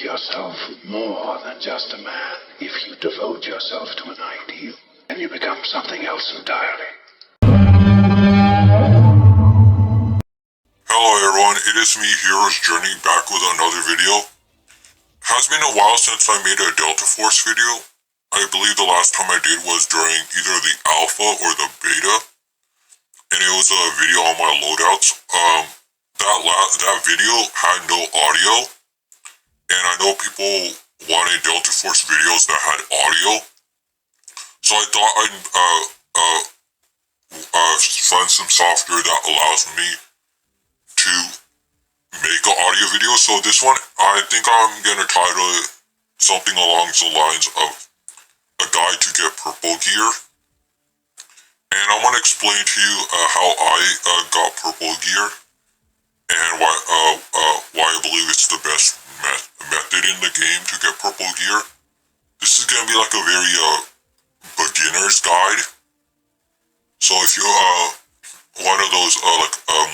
yourself more than just a man. If you devote yourself to an ideal, then you become something else entirely. Hello everyone, it is me, Hero's Journey, back with another video. Has been a while since I made a Delta Force video. I believe the last time I did was during either the alpha or the beta, and it was a video on my loadouts. That video had no audio, and I know people wanted Delta Force videos that had audio, so I thought I'd find some software that allows me to make an audio video. So this one, I think I'm gonna title it something along the lines of a guide to get purple gear, and I want to explain to you how I got purple gear and why I believe it's the best method in the game to get purple gear. This is gonna be like a very beginner's guide. So if you're one of those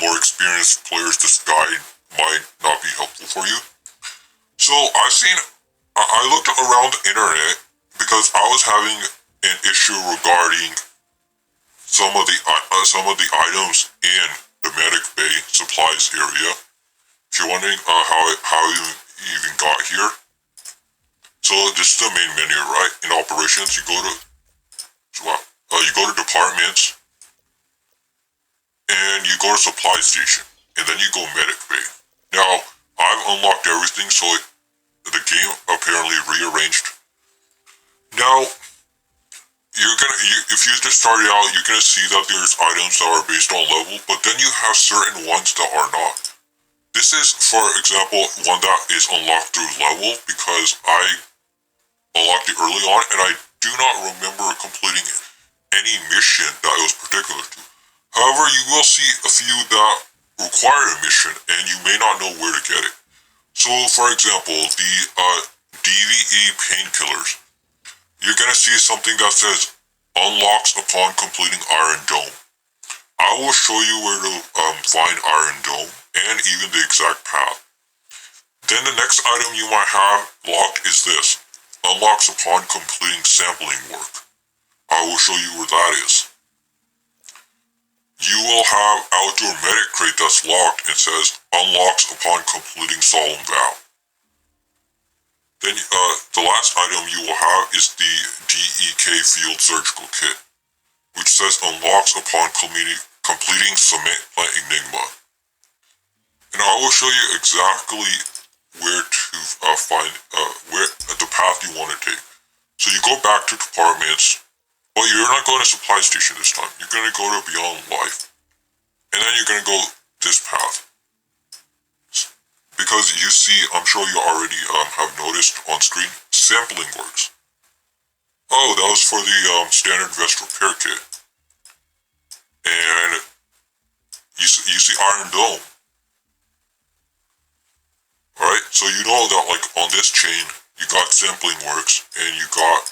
more experienced players, this guide might not be helpful for you. So I looked around the internet because I was having an issue regarding some of the items in the medic bay supplies area. If you're wondering how you even got here, so this is the main menu, right? In operations, you go to departments, and you go to supply station, and then you go medic bay. Now I've unlocked everything, so the game apparently rearranged. Now if you just started out, you're gonna see that there's items that are based on level, but then you have certain ones that are not. This is, for example, one that is unlocked through level because I unlocked it early on, and I do not remember completing any mission that it was particular to. However, you will see a few that require a mission, and you may not know where to get it. So, for example, the DVE painkillers. You're gonna see something that says unlocks upon completing Iron Dome. I will show you where to find Iron Dome and even the exact path. Then the next item you might have locked is this. Unlocks upon completing sampling work. I will show you where that is. You will have outdoor medic crate that's locked and says unlocks upon completing solemn vow. Then the last item you will have is the DEK field surgical kit, which says unlocks upon completing cement plant enigma. And I will show you exactly where to find where the path you want to take. So you go back to departments, but you're not going to supply station this time. You're going to go to Beyond Life, and then you're going to go this path. Because you see, I'm sure you already have noticed on screen, sampling works. Oh, that was for the standard vest repair kit. And you see Iron Dome. Alright, so you know that like on this chain, you got sampling works, and you got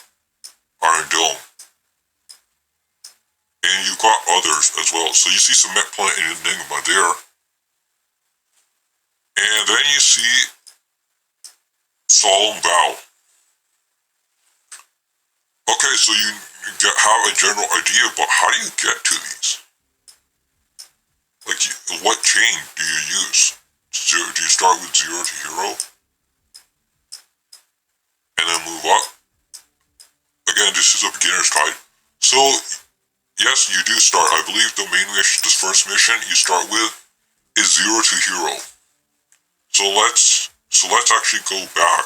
Iron Dome. And you got others as well. So you see cement plant and enigma there. And then you see solemn vow. Okay, so you have a general idea, but how do you get to these? Like, what chain do you use? Do you start with 0 to hero? And then move up? Again, this is a beginner's guide. So, yes, you do start. I believe the main mission, this first mission you start with, is 0 to hero. So let's actually go back,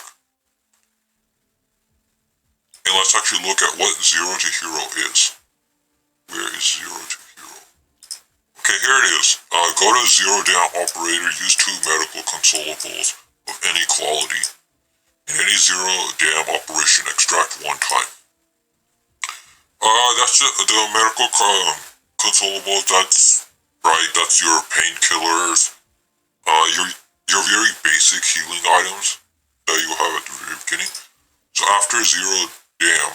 and let's actually look at what 0 to hero is. Where is 0 to hero? Okay, here it is. Go to 0 down operator, use 2 medical consumables of any quality. In any 0 dam operation, extract 1 time. That's the medical consumables, that's right, that's your painkillers, your very basic healing items that you have at the very beginning. So after 0 dam,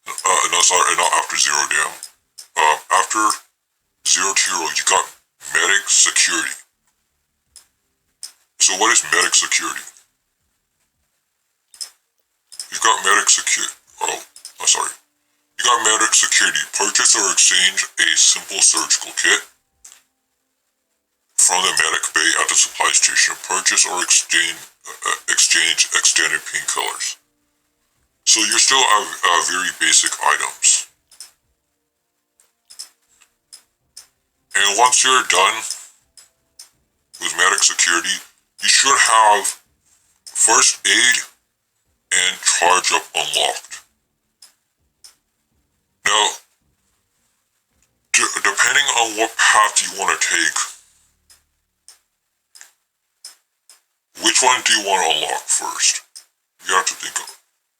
no, sorry, not after 0 dam. After 0 to hero, you got medic security. So what is medic security? You've got medic security. You got medic security. Purchase or exchange a simple surgical kit from the medic bay at the supply station. Purchase or exchange extended painkillers. So you still have very basic items. And once you're done with medic security, you should have first aid and charge up unlocked. Now, depending on what path you want to take, which one do you want to unlock first? You have to think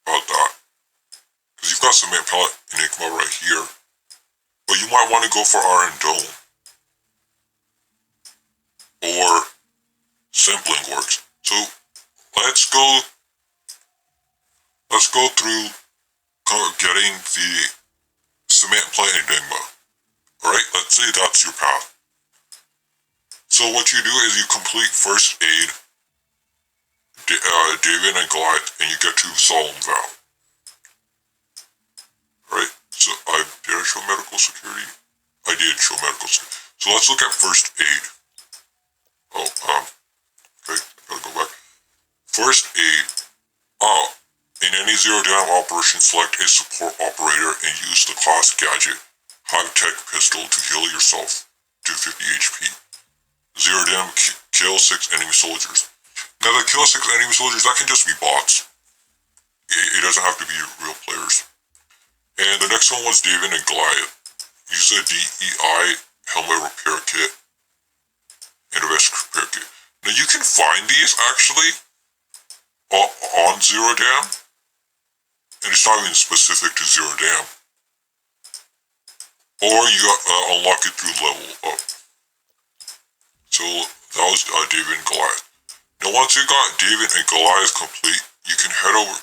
about that. Because you've got cement pellet enigma right here, but you might want to go for iron dome or sampling works. So let's go through getting the cement pellet enigma. Alright, let's say that's your path. So what you do is you complete first aid, David and Goliath, and you get to solemn vow. Right? So did I show medical security? I did show medical security. So let's look at first aid. Okay, I gotta go back. First aid. In any zero down operation, select a support operator and use the class gadget high-tech pistol to heal yourself to 50 HP. Zero down, kill 6 enemy soldiers. Now the kill 6 enemy soldiers, that can just be bots. It doesn't have to be real players. And the next one was David and Goliath. Use a DEI helmet repair kit and a vest repair kit. Now you can find these actually on Zero Dam, and it's not even specific to Zero Dam. Or you unlock it through level up. So that was David and Goliath. Now once you got David and Goliath complete, you can head over.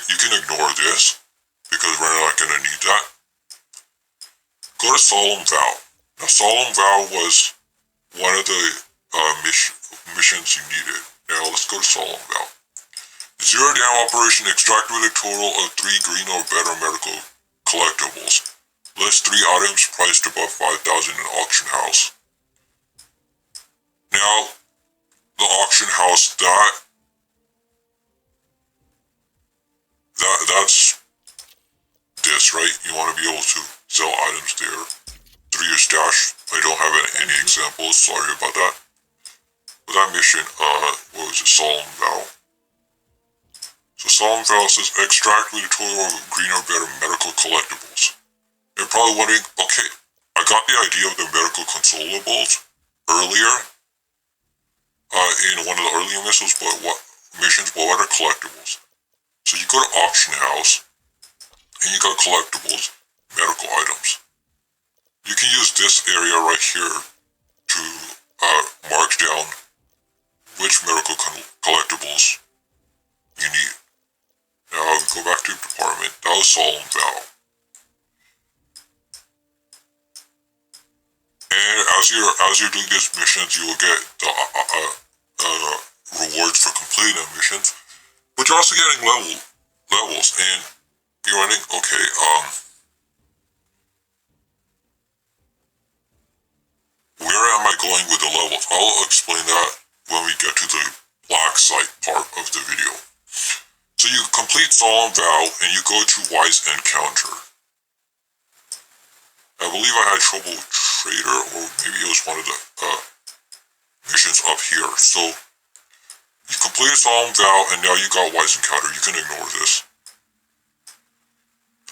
You can ignore this because we're not gonna need that. Go to Solemn Vow. Now Solemn Vow was one of the missions you needed. Now let's go to Solemn Vow. Zero Down operation, extract with a total of 3 green or better medical collectibles. List 3 items priced above 5,000 in auction house. Now, the auction house, that's this, right? You want to be able to sell items there through your stash. I don't have any examples, sorry about that. But that mission, what was it, Solemn Vow. So Solemn Vow says, extract with a total of green or better medical collectibles. You're probably wondering, okay, I got the idea of the medical consumables earlier, in one of the earlier missions, but what are collectibles? So you go to auction house, and you got collectibles, medical items. You can use this area right here to mark down which medical collectibles you need. Now go back to the department. That was Solemn Vow. And as you're doing these missions, you will get the rewards for completing the missions. But you're also getting levels, and you're running, okay, where am I going with the levels? I'll explain that when we get to the black site part of the video. So you complete Solemn Vow, and you go to Wise Encounter. I believe I had trouble with Trader, or maybe it was one of the missions up here. So you completed Solemn Vow, and now you got Wise Encounter. You can ignore this.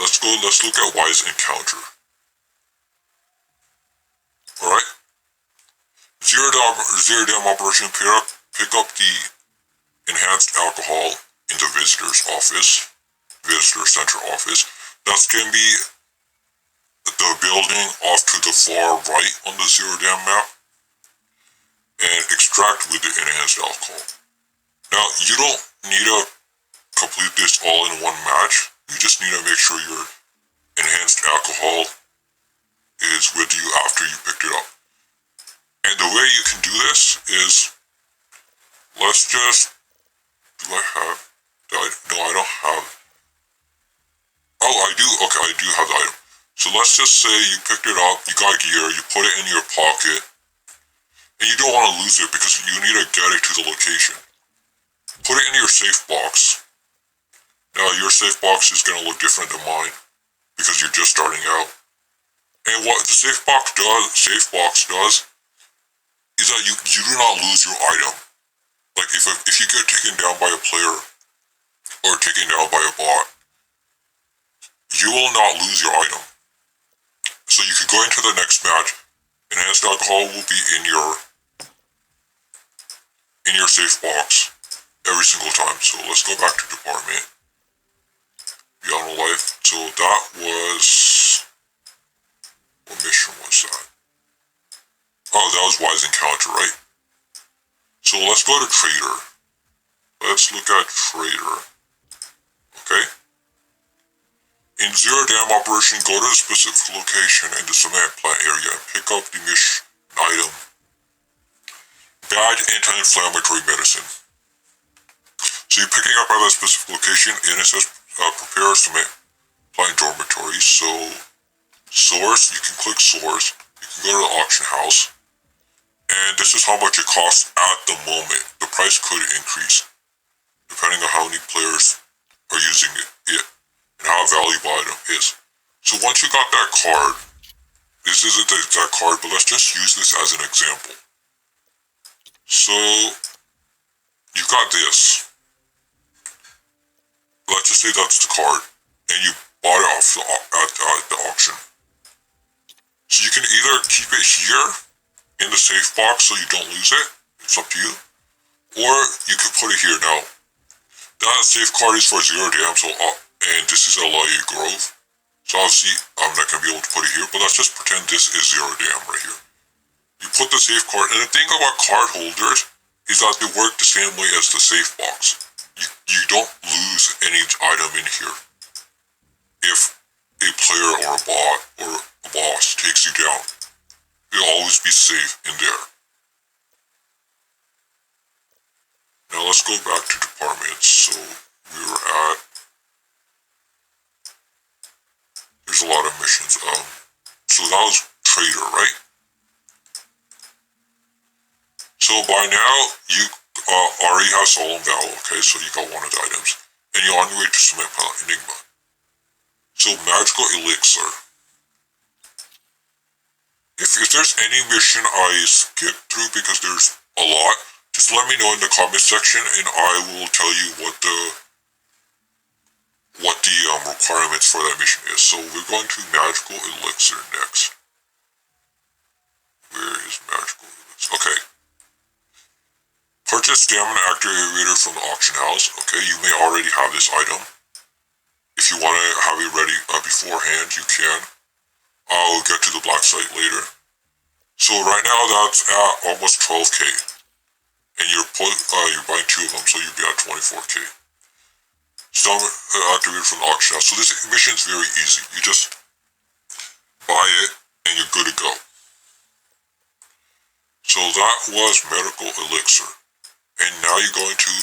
Let's look at Wise Encounter. Alright? Zero Dam operation, pick up the enhanced alcohol in the visitor center office. That's going to be the building off to the far right on the Zero Dam map, and extract with the enhanced alcohol. Now, you don't need to complete this all in one match. You just need to make sure your enhanced alcohol is with you after you picked it up. And the way you can do this is, let's just, do I have the item? No, I don't have. Oh, I do. Okay, I do have the item. So let's just say you picked it up, you got gear, you put it in your pocket, and you don't want to lose it because you need to get it to the location. Put it in your safe box. Now, your safe box is going to look different than mine because you're just starting out. And what the safe box does is that you do not lose your item. Like if you get taken down by a player or taken down by a bot, you will not lose your item. So you can go into the next match, enhanced alcohol will be in your safe box every single time. So let's go back to department. Beyond life. So that was, what mission was that? Oh, that was Wise Encounter, right? So let's go to Trader. Let's look at Trader. Okay? In Zero Dam Operation, go to a specific location in the cement plant area and pick up the mission item. Bad anti-inflammatory medicine. So you're picking up at a specific location and it says prepare cement plant dormitory. So source, you can click source. You can go to the auction house. And this is how much it costs at the moment. The price could increase depending on how many players are using it and how valuable the item is. So once you got that card, this isn't the exact card, but let's just use this as an example. So you got this. Let's just say that's the card, and you bought it off at the auction. So you can either keep it here in the safe box so you don't lose it, it's up to you, or you can put it here. Now, that safe card is for Zero Dam, so and this is LIA Grove, so obviously I'm not going to be able to put it here, but let's just pretend this is Zero Dam right here. You put the safe card, and the thing about card holders is that they work the same way as the safe box. You don't lose any item in here if a player or a bot or a boss takes you down. You'll always be safe in there. Now let's go back to departments. So we were at, there's a lot of missions. So that was Trader, right? So by now you already have solemn vow. Okay, so you got one of the items, and you're on your way to cement plant enigma. So magical elixir. If there's any mission I skip through because there's a lot, just let me know in the comment section and I will tell you what the requirements for that mission is. So we're going to magical elixir next. Where is magical elixir? Okay. Purchase stamina activator from the auction house. Okay, you may already have this item. If you want to have it ready beforehand, you can. I'll get to the black site later. So right now that's at almost 12k, and you're buying 2 of them, so you'll be at 24k. Some activated from the auction house. So this mission's very easy. You just buy it, and you're good to go. So that was medical elixir, and now you're going to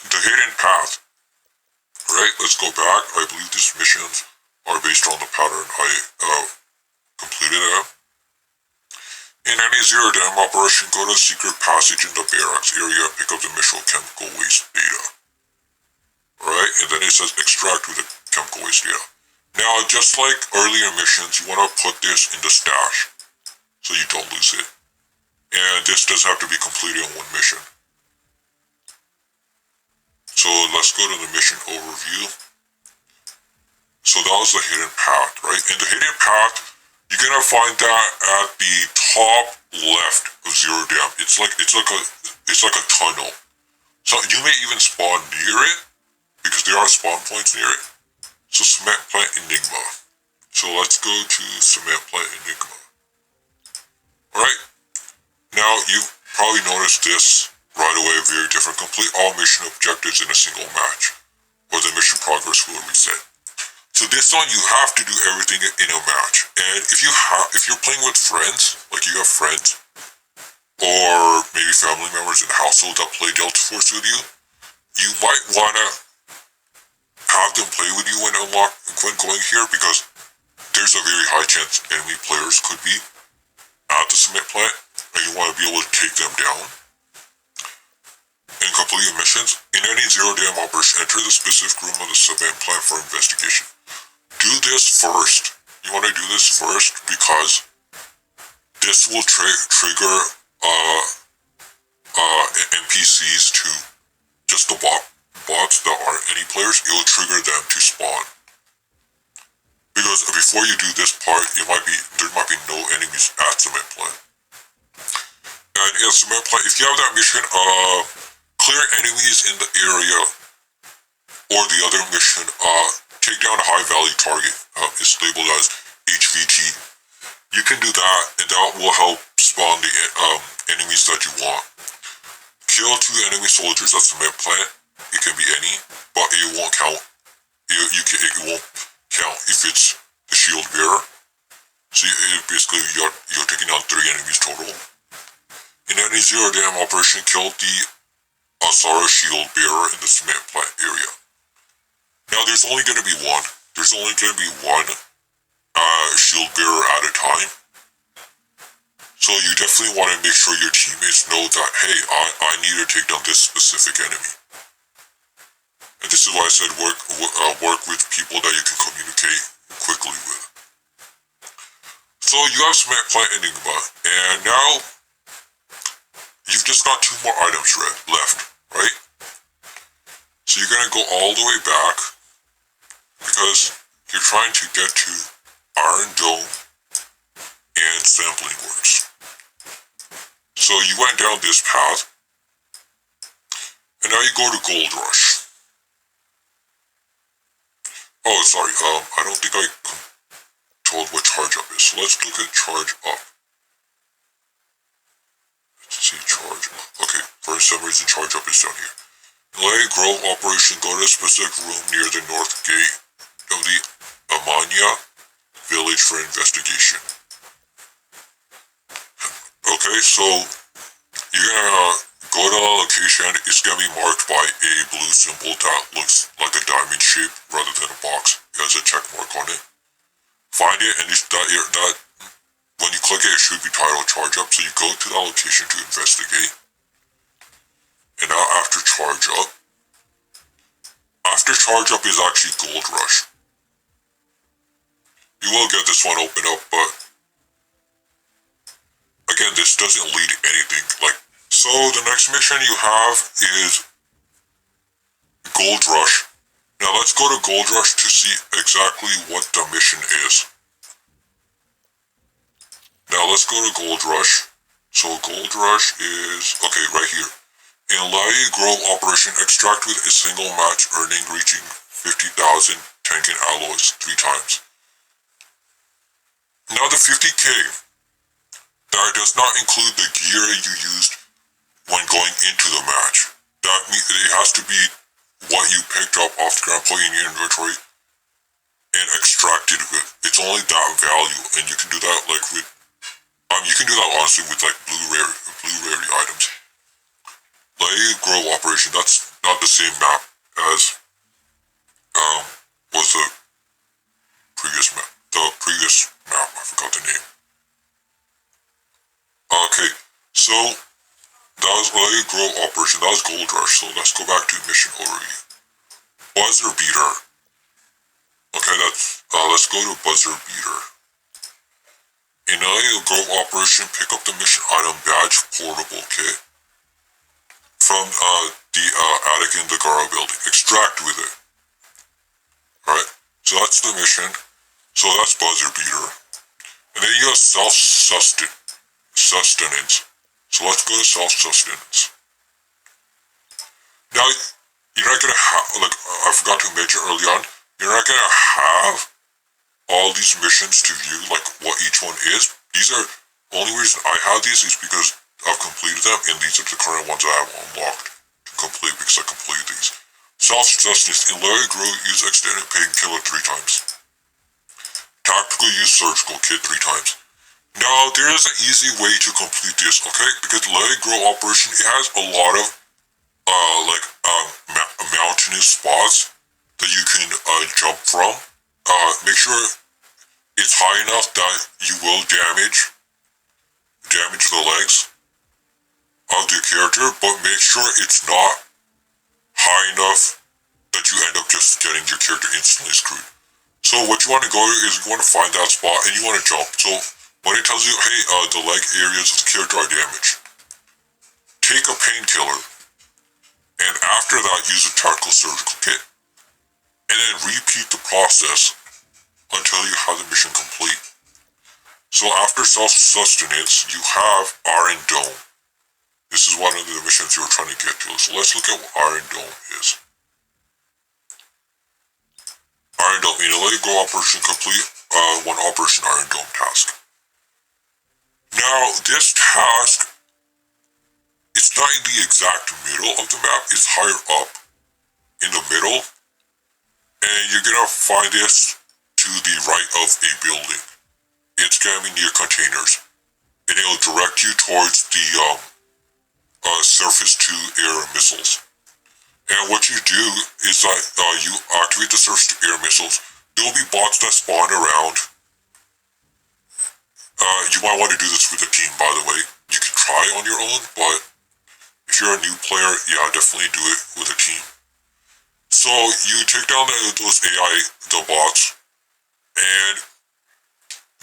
the hidden path. Right? Let's go back. I believe these missions are based on the pattern I completed them. In any Zero Dam operation, go to the secret passage in the barracks area and pick up the mission chemical waste data. Alright, and then it says extract with the chemical waste data. Now, just like earlier missions, you want to put this in the stash so you don't lose it. And this does have to be completed in one mission. So let's go to the mission overview. So that was the hidden path, right? And the hidden path, you're gonna find that at the top left of Zero Dam. It's like a tunnel. So you may even spawn near it because there are spawn points near it. So cement plant enigma. So let's go to cement plant enigma. Alright. Now you probably noticed this right away, very different. Complete all mission objectives in a single match, or the mission progress will reset. So this one, you have to do everything in a match. And if you're playing with friends, like you have friends, or maybe family members in the household that play Delta Force with you, you might want to have them play with you when going here, because there's a very high chance enemy players could be at the cement plant, and you want to be able to take them down. And complete missions. In any zero-dam operation, enter the specific room of the cement plant for investigation. Do this first. You want to do this first because this will trigger NPCs to just the bots that aren't any players. It will trigger them to spawn. Because before you do this part, there might be no enemies at cement plant. And in cement plant, if you have that mission, clear enemies in the area, or the other mission, take down a high value target. It's labeled as HVT. You can do that, and that will help spawn the enemies that you want. Kill 2 enemy soldiers at cement plant. It can be any, but it won't count. It won't count if it's the shield bearer. So basically, you're taking out 3 enemies total. In any zero-dam operation, kill the Asara shield bearer in the cement plant area. Now, there's only going to be one. There's only going to be one shield bearer at a time. So you definitely want to make sure your teammates know that, hey, I need to take down this specific enemy. And this is why I said work with people that you can communicate quickly with. So you have cement plant enigma, and now you've just got 2 more items left, right? So you're gonna go all the way back because you're trying to get to Iron Dome and Sampling Works. So you went down this path, and now you go to Gold Rush. Oh, sorry, I don't think I told what charge up is. So let's look at charge up. Let's see, charge up. Okay, for some reason, charge up is down here. Lay Grove operation, go to a specific room near the north gate of the Amania village for investigation. Okay, so you're gonna go to the location. It's gonna be marked by a blue symbol that looks like a diamond shape rather than a box. It has a check mark on it. Find it, and that when you click it, it should be titled Charge Up. So you go to that location to investigate. And now after charge up is actually Gold Rush. You will get this one open up, but again, this doesn't lead to anything. So the next mission you have is Gold Rush. Now let's go to Gold Rush to see exactly what the mission is. Now let's go to Gold Rush. So Gold Rush is, okay, right here. In Lai Grove operation, extract with a single match, earning reaching 50,000 Tengen alloys 3 times. Now the 50k, that does not include the gear you used when going into the match. That means it has to be what you picked up off the ground, put in your inventory, and extracted with. It's only that value, and you can do that with, you can do that honestly with blue rarity items. Lay Grove operation, that's not the same map as was the previous map. I forgot the name. Okay, so that was Lay Grove operation, that was Gold Rush, so let's go back to mission overview. Buzzer Beater. Okay, let's go to Buzzer Beater. In Lay Grove operation, pick up the mission item badge portable kit from the attic in the Gara building. Extract with it. Alright, so that's the mission. So that's Buzzer Beater. And then you have self-sustenance. So let's go to self-sustenance. Now, you're not gonna have, I forgot to mention early on, you're not gonna have all these missions to view, what each one is. These are, only reason I have these is because I've completed them, and these are the current ones I have unlocked to complete because I completed these. Self-sustenance. In Larry Grove, use extended painkiller 3 times. Tactical use surgical kit 3 times. Now, there is an easy way to complete this, okay? Because Let It Grow Operation, it has a lot of, mountainous spots that you can, jump from. Make sure it's high enough that you will damage the legs of the character, but make sure it's not high enough that you end up just getting your character instantly screwed. So what you want to go is you want to find that spot and you want to jump. So when it tells you, hey, the leg areas of the character are damaged, take a painkiller, and after that use a tactical surgical kit. And then repeat the process until you have the mission complete. So after self-sustenance, you have Iron Dome. This is one of the missions you were trying to get to. So let's look at what Iron Dome is. Iron Dome, Let It Go Operation complete, one Operation Iron Dome task. Now, this task, it's not in the exact middle of the map, it's higher up in the middle, and you're gonna find this to the right of a building. It's gonna be near containers, and it'll direct you towards the surface-to-air missiles. And what you do is that you activate the surface-to-air missiles. There will be bots that spawn around. You might want to do this with a team, by the way. You can try on your own, but if you're a new player, yeah, definitely do it with a team. So you take down those AI, the bots, and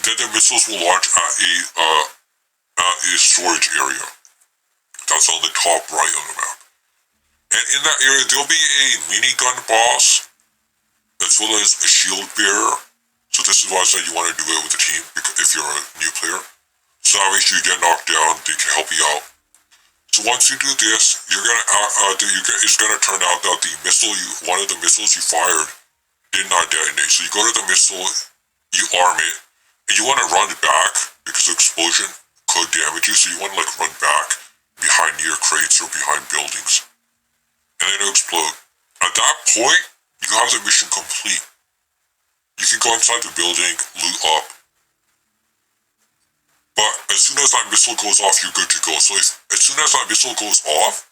then the missiles will launch at a storage area. That's on the top right of the map. And in that area, there'll be a minigun boss, as well as a shield bearer. So this is why I said you want to do it with a team, if you're a new player. So that way, if you get knocked down, they can help you out. So once you do this, it's gonna turn out that one of the missiles you fired did not detonate. So you go to the missile, you arm it, and you want to run back because the explosion could damage you. So you want to run back behind near crates or behind buildings, and then it'll explode. At that point, you have the mission complete. You can go inside the building, loot up, but as soon as that missile goes off, you're good to go. So as soon as that missile goes off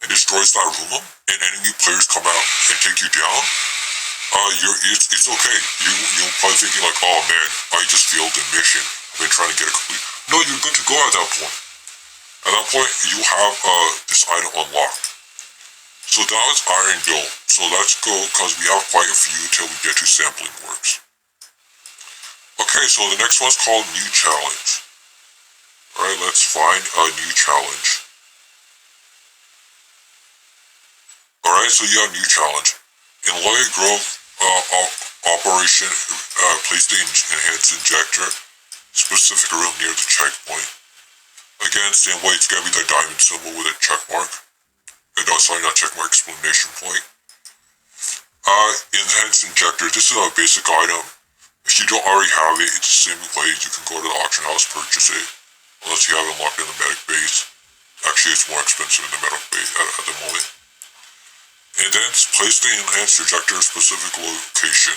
and destroys that room, and enemy players come out and take you down, it's okay. You're probably thinking oh man, I just failed the mission. I've been trying to get it complete. No, you're good to go at that point. At that point, you have this item unlocked. So that was Iron Dome. So let's go, because we have quite a few till we get to sampling works. Okay, so the next one's called New Challenge. Alright, let's find a new challenge. Alright, so you have New Challenge. In Let It Grow Operation, place the enhanced injector, specific room near the checkpoint. Again, same way, it's gonna be the diamond symbol with a check mark. No, sorry, not check mark, exclamation point. Enhanced injector, this is a basic item. If you don't already have it, it's the same way. You can go to the auction house, purchase it. Unless you have it locked in the medic base. Actually, it's more expensive in the medic base at the moment. And then place the enhanced injector in a specific location.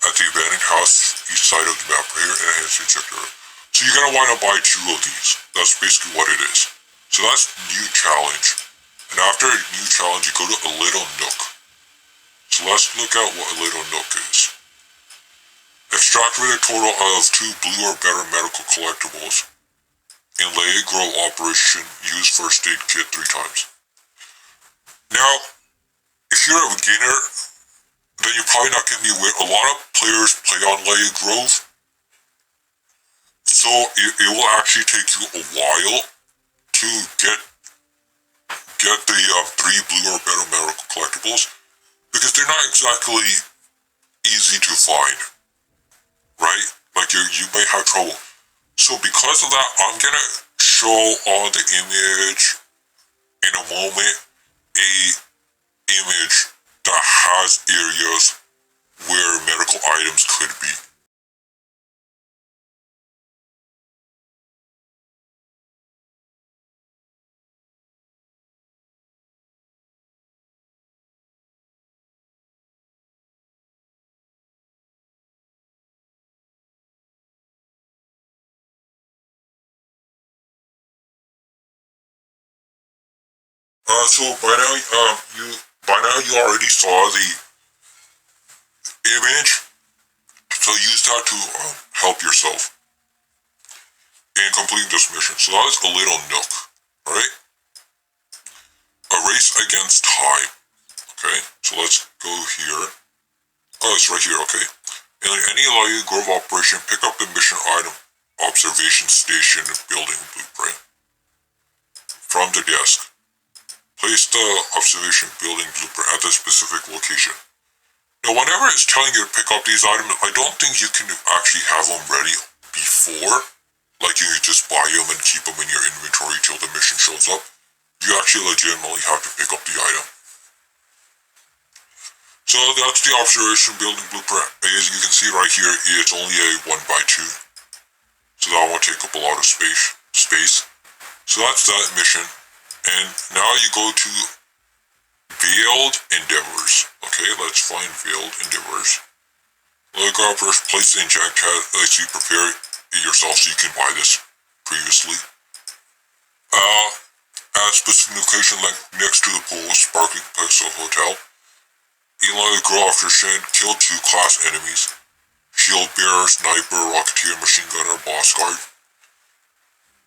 At the abandoned house, east side of the map right here, enhanced injector. So you're gonna want to buy 2 of these. That's basically what it is. So that's New Challenge. And after a New Challenge, you go to a Little Nook. So let's look at what a Little Nook is. Extract with a total of 2 blue or better medical collectibles. In Let It Grow Operation, use first aid kit 3 times. Now, if you're a beginner, then you're probably not going to be aware. A lot of players play on Let It Grow, so it will actually take you a while to get the 3 blue or better medical collectibles, because they're not exactly easy to find, right? You may have trouble. So because of that, I'm gonna show on the image in a moment a image that has areas where medical items could be. So by now you already saw the image, so use that to help yourself in completing this mission. So that is a little nook, right? A race against time. Okay, so let's go here. Oh, it's right here. Okay. In any Alaya Grove operation, pick up the mission item observation station building blueprint from the desk. Place the observation building blueprint at the specific location. Now, whenever it's telling you to pick up these items, I don't think you can actually have them ready before. Like, you just buy them and keep them in your inventory till the mission shows up. You actually legitimately have to pick up the item. So that's the observation building blueprint. As you can see right here, it's only a 1x2. So that won't take up a lot of space. So that's that mission. And now you go to Veiled Endeavors. Okay, let's find Veiled Endeavors. Look up first, place the inject tab. Let's you prepare it yourself so you can buy this previously. At a specific location like next to the pool, Sparkling Pixel Hotel. Eli grow after Shen killed 2 class enemies. Shield bearer, sniper, rocketeer, machine gunner, boss guard.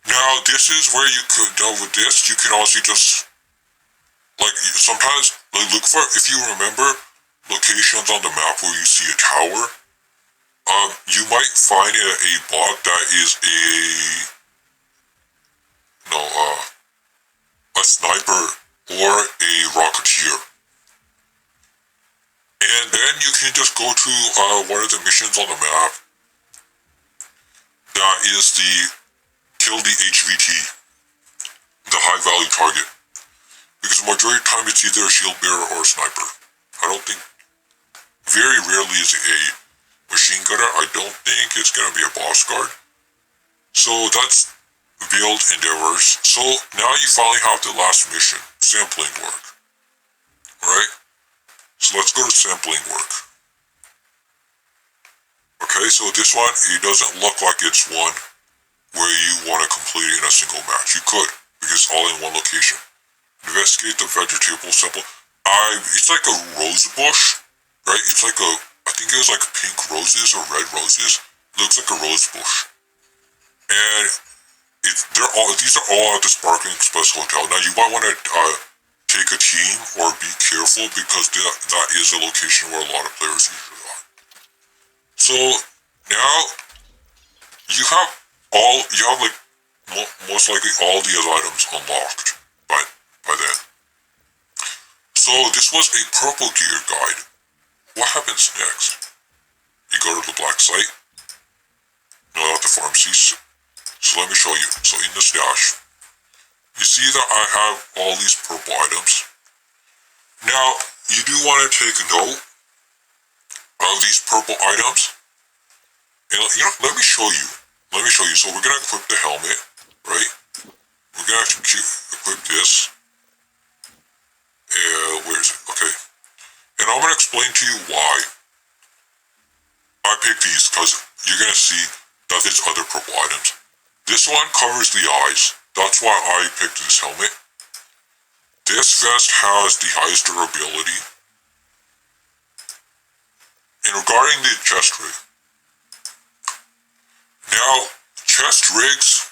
Now, this is where you could deal with this. You can also just, like, sometimes, like, look for, if you remember, locations on the map where you see a tower. You might find a bot that is a sniper or a rocketeer. And then you can just go to one of the missions on the map. That is the kill the HVT, the high value target. Because the majority of the time it's either a shield bearer or a sniper. I don't think, very rarely is it a machine gunner. I don't think it's gonna be a boss guard. So that's Veiled Endeavors. So now you finally have the last mission, sampling work. Alright? So let's go to sampling work. Okay, so this one, it doesn't look like it's one where you want to complete it in a single match. You could, because it's all in one location. Investigate the vegetable sample. It's like a rose bush, right? It's like I think it was like pink roses or red roses. It looks like a rose bush. And these are all at the Sparkling Express Hotel. Now you might want to take a team or be careful because that is a location where a lot of players usually are. So now you have like most likely all these items unlocked by then. So this was a purple gear guide. What happens next? You go to the black site. No, not the pharmacy. So let me show you. So in the stash, you see that I have all these purple items. Now, you do want to take note of these purple items. And let me show you. So we're going to equip the helmet, right? We're going to equip this. Where is it? Okay. And I'm going to explain to you why I picked these, because you're going to see that there's other purple items. This one covers the eyes. That's why I picked this helmet. This vest has the highest durability. And regarding the chest rig. Now, chest rigs,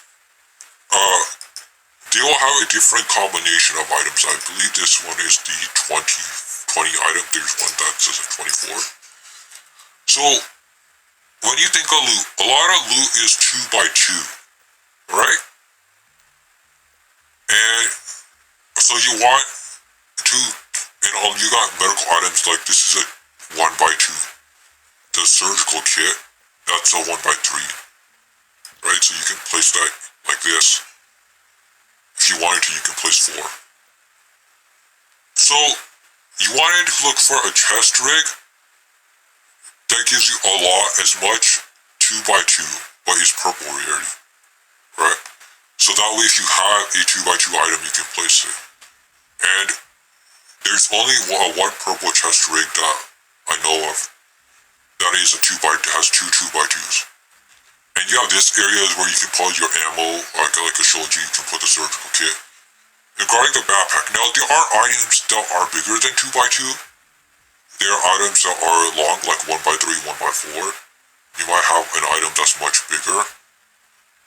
they will have a different combination of items. I believe this one is the 20 item. There's one that says 24. So, when you think of loot, a lot of loot is 2x2, right? And so you want to, you got medical items like this is a 1x2. The surgical kit, that's a 1x3. Right, so you can place that like this. If you wanted to, you can place 4. So, you wanted to look for a chest rig that gives you a lot, as much 2x2, but is purple rarity. Right? So that way if you have a 2x2 item, you can place it. And there's only one purple chest rig that I know of that is has 2 2x2s. And you have this area where you can put your ammo, like a shoji, you can put the surgical kit. Regarding the backpack, now there are items that are bigger than 2x2. There are items that are long, like 1x3, 1x4. You might have an item that's much bigger,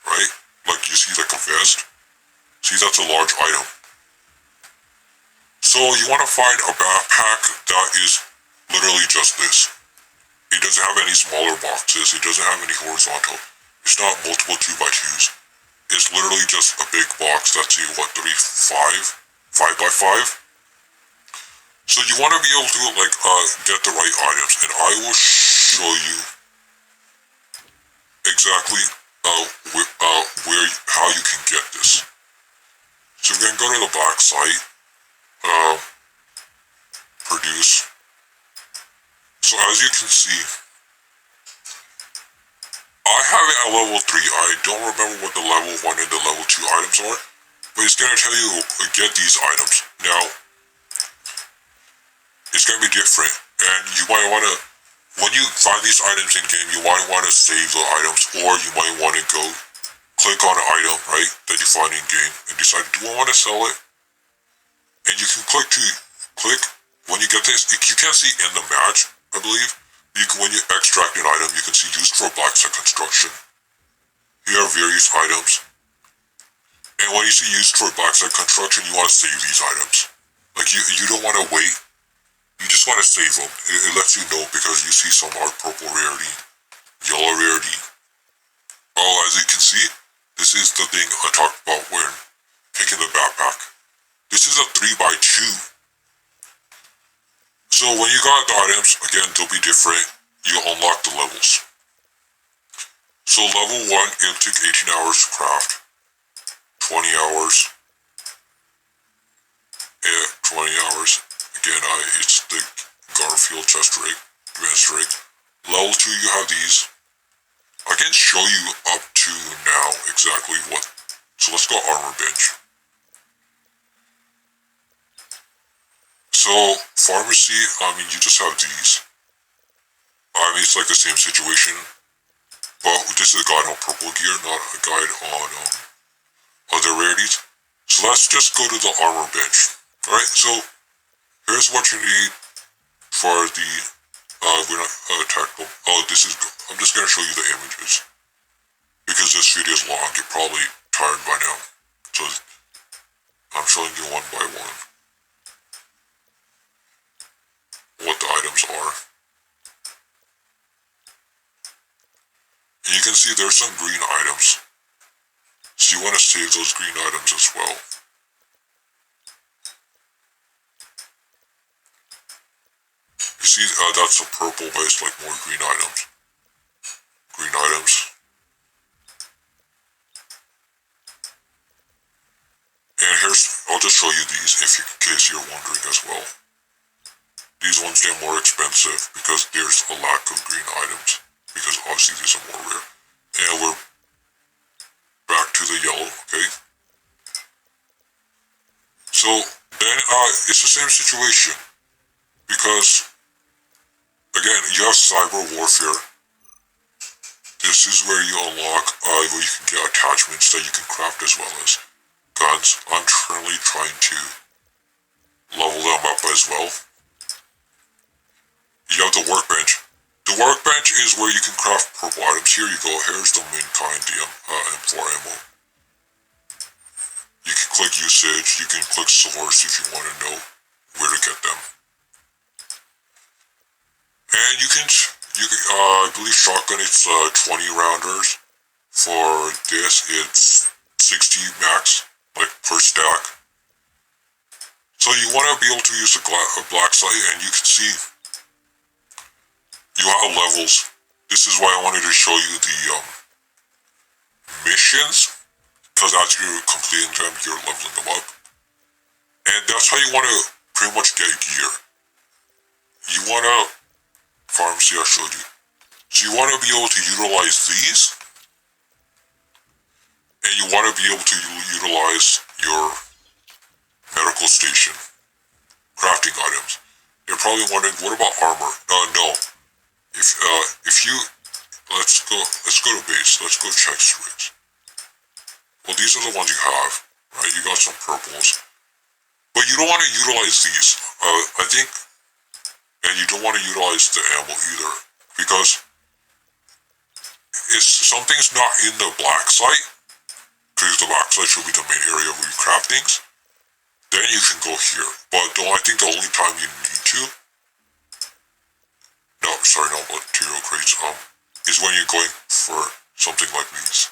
right? Like you see like a vest. See, that's a large item. So you want to find a backpack that is literally just this. It doesn't have any smaller boxes. It doesn't have any horizontal. It's not multiple 2x2s. It's literally just a big box that's, 5x5? So you want to be able to get the right items, and I will show you exactly how you can get this. So we're gonna go to the black site, produce. So as you can see, I have it at level 3. I don't remember what the level 1 and the level 2 items are, but it's gonna tell you get these items. Now, it's going to be different, and you might want to, when you find these items in game, you might want to save the items, or you might want to go click on an item, right, that you find in game, and decide, do I want to sell it? And you can click, when you get this, you can't see in the match, I believe, when you extract an item, you can see used for black site construction. Here are various items, and when you see used for black site construction, you want to save these items. Like, you don't want to wait. You just want to save them. It lets you know because you see some are purple rarity, yellow rarity. Oh, as you can see, this is the thing I talked about when picking the backpack. This is a 3x2. So when you got the items, again, they'll be different. You unlock the levels. So level 1, it'll take 18 hours to craft. 20 hours. Yeah, 20 hours. Again, it's the Garfield chest rig, advanced rig. Level 2, you have these. I can show you up to now exactly what. So let's go armor bench. So, pharmacy, you just have these. It's like the same situation. But this is a guide on purple gear, not a guide on other rarities. So let's just go to the armor bench. Alright, so here's what you need for the, tactical. Oh, I'm just gonna show you the images. Because this video is long, you're probably tired by now. So, I'm showing you one by one what the items are. And you can see there's some green items. So you want to save those green items as well. You see, that's a purple, but it's like more green items. Green items. And I'll just show you these in case you're wondering as well. These ones get more expensive because there's a lack of green items. Because obviously these are more rare. And we're back to the yellow, okay? So, then, it's the same situation. Because again, you have cyber warfare. This is where you unlock, where you can get attachments that you can craft as well as guns. I'm currently trying to level them up as well. You have the workbench. The workbench is where you can craft purple items. Here you go. Here's the main kind, the M4 ammo. You can click usage. You can click source if you want to know where to get them. And you can, I believe shotgun it's 20 rounders. For this it's 60 max, like per stack. So you want to be able to use a black site, and you can see you have levels. This is why I wanted to show you the missions, because as you're completing them, you're leveling them up. And that's how you want to pretty much get gear. You want to pharmacy I showed you. So you want to be able to utilize these, and you want to be able to utilize your medical station crafting items. You're probably wondering, what about armor? No. If you let's go to base. Let's go check rigs. Well, these are the ones you have, right? You got some purples. you don't want to utilize these. I think, and you don't want to utilize the ammo either, because if something's not in the black site, because the black site should be the main area where you craft things, then you can go here. But I think the only time you need to, not material crates, is when you're going for something like these.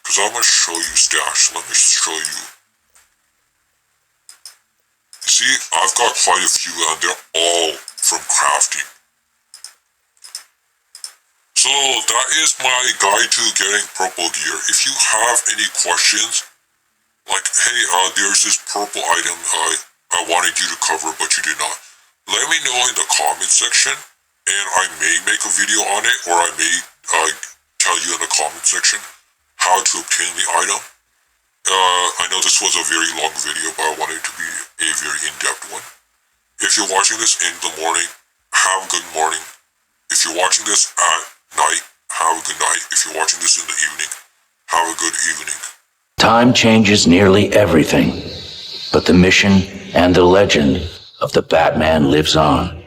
Because I'm going to show you stash. Let me show you. You see, I've got quite a few and they're all from crafting. So that is my guide to getting purple gear. If you have any questions, like, hey, there's this purple item I wanted you to cover but you did not, let me know in the comment section and I may make a video on it, or I may tell you in the comment section how to obtain the item. I know this was a very long video, but I wanted it to be a very in-depth one. If you're watching this in the morning, have a good morning. If you're watching this at night, have a good night. If you're watching this in the evening, have a good evening. Time changes nearly everything, but the mission and the legend of the Batman lives on.